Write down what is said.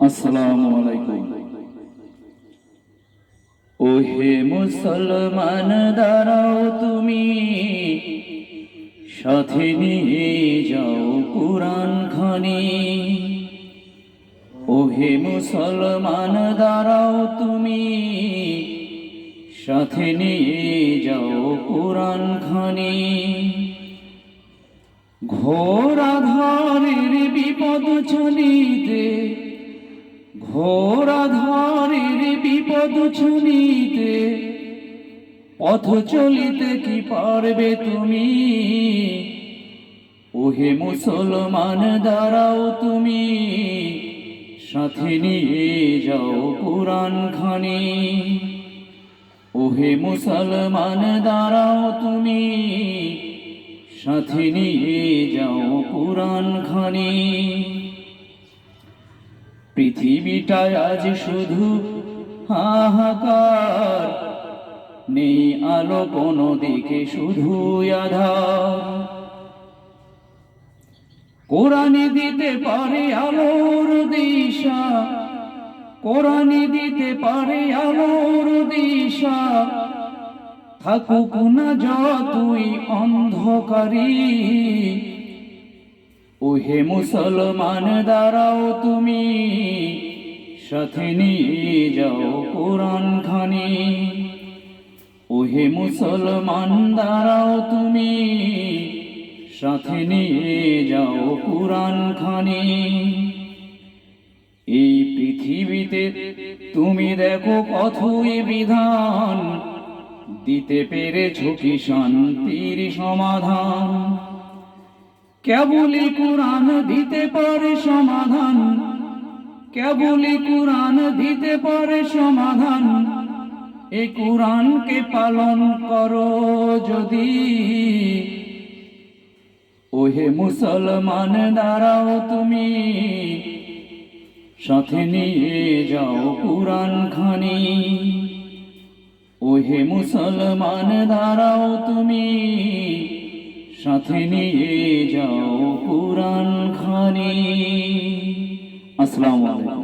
আসসালামু আলাইকুম। ও হে মুসলমান, দাঁড়াও তুমি, সাথে নিয়ে যাও কুরআন খানি। ও হে মুসলমান, দাঁড়াও তুমি, সাথে নিয়ে যাও কুরআন খানি। ঘোর আধারের বিপদ চলিতে, ঘোর আধারের বিপদ চলিতে, পথ চলিতে কি পারবে তুমি? ওহে মুসলমান, দাঁড়াও তুমি, সাথে নিয়ে যাও কুরআন খানি। ওহে মুসলমান, দাঁড়াও তুমি, সাথে নিয়ে যাও কুরআন খানি। পৃথিবীটায় আজ শুধু হাহাকার, নেই আলো কোনো দিকে, শুধু আধার। কোরআনে দিতে পারে আলোর দিশা, কোরআনে দিতে পারে আলোর দিশা। থাকুক না যতই অন্ধকারী, ওহে মুসলমান, দাঁড়াও তুমি, সাথে নিয়ে যাও কুরআন খানি। ওহে মুসলমান, দাঁড়াও তুমি, সাথে নিয়ে যাও কুরআন খানি। এই পৃথিবীতে তুমি দেখো কতই বিধান, দিতে পেরেছো কি শান্তির সমাধান? কেবলই কুরআন দিতে পারে সমাধান, কেবলই কুরআন দিতে পারে সমাধান। এই কুরআনকে পালন করো যদি, ওহে মুসলমান, দাঁড়াও তুমি, সাথে নিয়ে যাও কুরআন খানি। ওহে মুসলমান, দাঁড়াও তুমি, সাথে নিয়ে যাও কুরআন খানি। আসসালামু আলাইকুম।